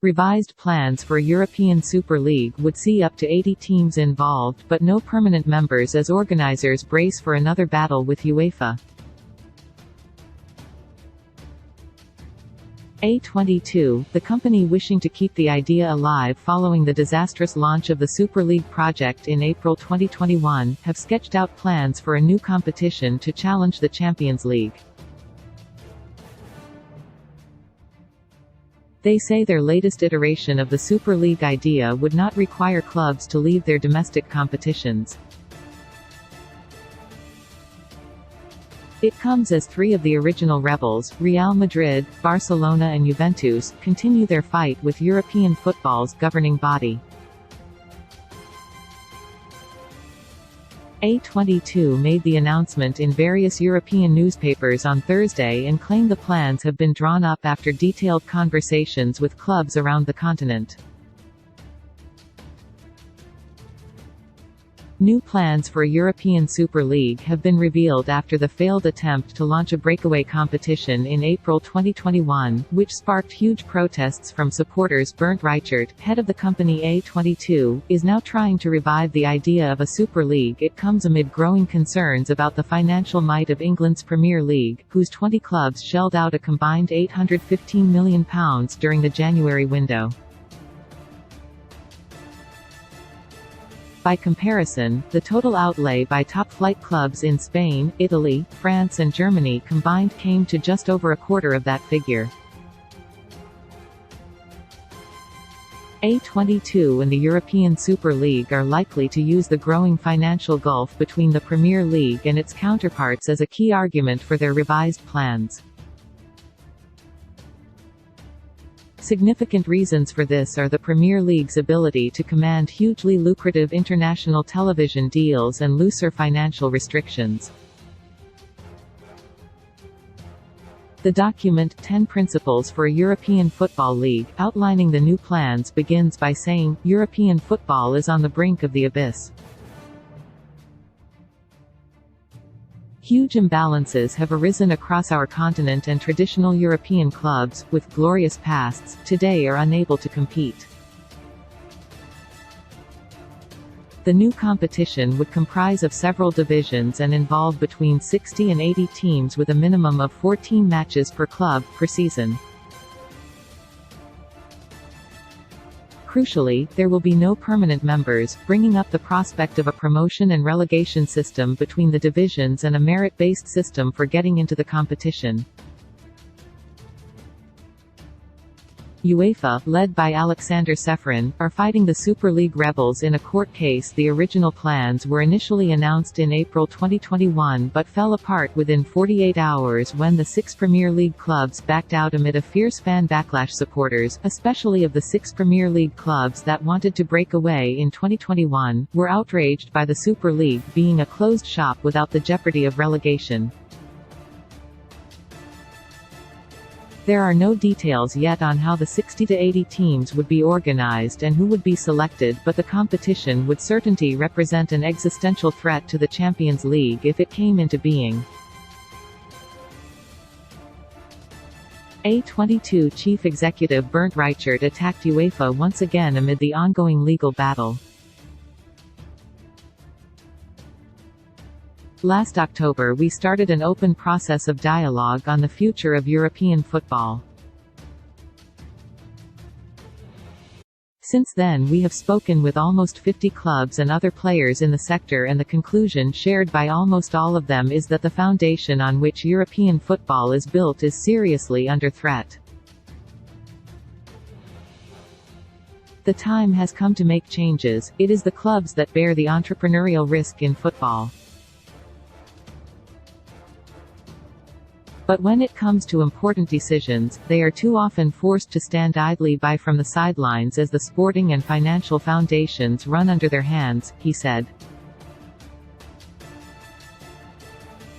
Revised plans for a European Super League would see up to 80 teams involved but no permanent members as organizers brace for another battle with UEFA. A22, the company wishing to keep the idea alive following the disastrous launch of the Super League project in April 2021, have sketched out plans for a new competition to challenge the Champions League. They say their latest iteration of the Super League idea would not require clubs to leave their domestic competitions. It comes as three of the original rebels, Real Madrid, Barcelona and Juventus, continue their fight with European football's governing body. A22 made the announcement in various European newspapers on Thursday and claimed the plans have been drawn up after detailed conversations with clubs around the continent. New plans for a European Super League have been revealed after the failed attempt to launch a breakaway competition in April 2021, which sparked huge protests from supporters. Bernd Reichert, head of the company A22, is now trying to revive the idea of a Super League. It comes amid growing concerns about the financial might of England's Premier League, whose 20 clubs shelled out a combined £815 million during the January window. By comparison, the total outlay by top-flight clubs in Spain, Italy, France and Germany combined came to just over a quarter of that figure. A22 and the European Super League are likely to use the growing financial gulf between the Premier League and its counterparts as a key argument for their revised plans. Significant reasons for this are the Premier League's ability to command hugely lucrative international television deals and looser financial restrictions. The document, 10 Principles for a European Football League, outlining the new plans, begins by saying, European football is on the brink of the abyss. Huge imbalances have arisen across our continent and traditional European clubs, with glorious pasts, today are unable to compete. The new competition would comprise of several divisions and involve between 60 and 80 teams with a minimum of 14 matches per club, per season. Crucially, there will be no permanent members, bringing up the prospect of a promotion and relegation system between the divisions and a merit-based system for getting into the competition. UEFA, led by Alexander Ceferin, are fighting the Super League rebels in a court case. The original plans were initially announced in April 2021 but fell apart within 48 hours when the 6 Premier League clubs backed out amid a fierce fan backlash. Supporters, especially of the 6 Premier League clubs that wanted to break away in 2021, were outraged by the Super League being a closed shop without the jeopardy of relegation. There are no details yet on how the 60 to 80 teams would be organized and who would be selected, but the competition would certainly represent an existential threat to the Champions League if it came into being. A22 chief executive Bernd Reichert attacked UEFA once again amid the ongoing legal battle. Last October we started an open process of dialogue on the future of European football. Since then we have spoken with almost 50 clubs and other players in the sector, and the conclusion shared by almost all of them is that the foundation on which European football is built is seriously under threat. The time has come to make changes. It is the clubs that bear the entrepreneurial risk in football. But when it comes to important decisions, they are too often forced to stand idly by from the sidelines as the sporting and financial foundations run under their hands, he said.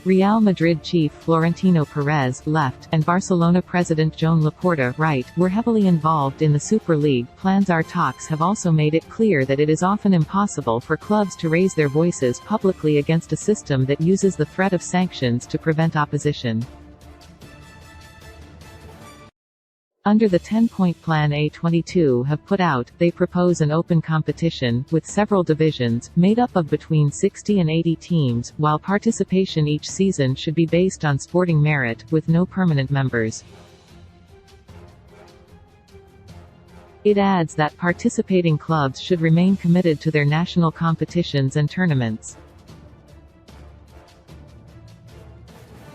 Real Madrid chief Florentino Perez, left, and Barcelona president Joan Laporta, right, were heavily involved in the Super League plans. Our talks have also made it clear that it is often impossible for clubs to raise their voices publicly against a system that uses the threat of sanctions to prevent opposition. Under the 10-point plan A22 have put out, they propose an open competition, with several divisions, made up of between 60 and 80 teams, while participation each season should be based on sporting merit, with no permanent members. It adds that participating clubs should remain committed to their national competitions and tournaments.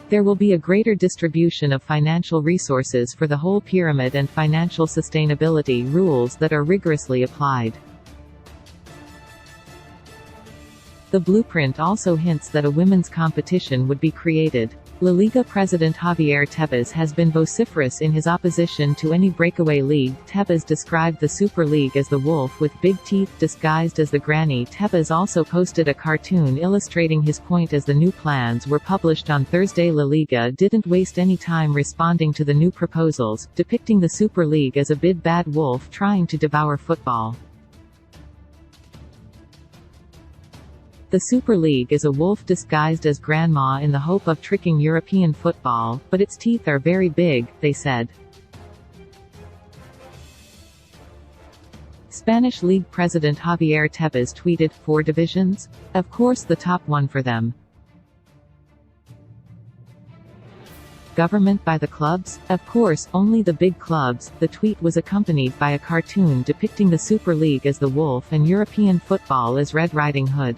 There will be a greater distribution of financial resources for the whole pyramid and financial sustainability rules that are rigorously applied. The blueprint also hints that a women's competition would be created. La Liga president Javier Tebas has been vociferous in his opposition to any breakaway league. Tebas described the Super League as the wolf with big teeth disguised as the granny. Tebas also posted a cartoon illustrating his point as the new plans were published on Thursday. La Liga didn't waste any time responding to the new proposals, depicting the Super League as a big bad wolf trying to devour football. The Super League is a wolf disguised as grandma in the hope of tricking European football, but its teeth are very big, they said. Spanish League president Javier Tebas tweeted, 4 divisions? Of course the top one for them. Government by the clubs? Of course, only the big clubs. The tweet was accompanied by a cartoon depicting the Super League as the wolf and European football as Red Riding Hood.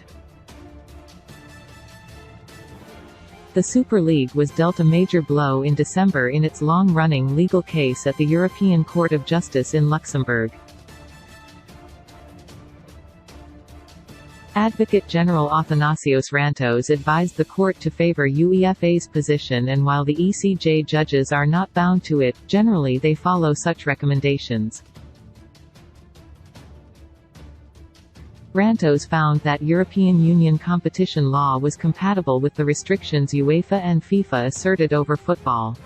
The Super League was dealt a major blow in December in its long-running legal case at the European Court of Justice in Luxembourg. Advocate General Athanasios Rantos advised the court to favor UEFA's position, and while the ECJ judges are not bound to it, generally they follow such recommendations. Rantos found that European Union competition law was compatible with the restrictions UEFA and FIFA asserted over football.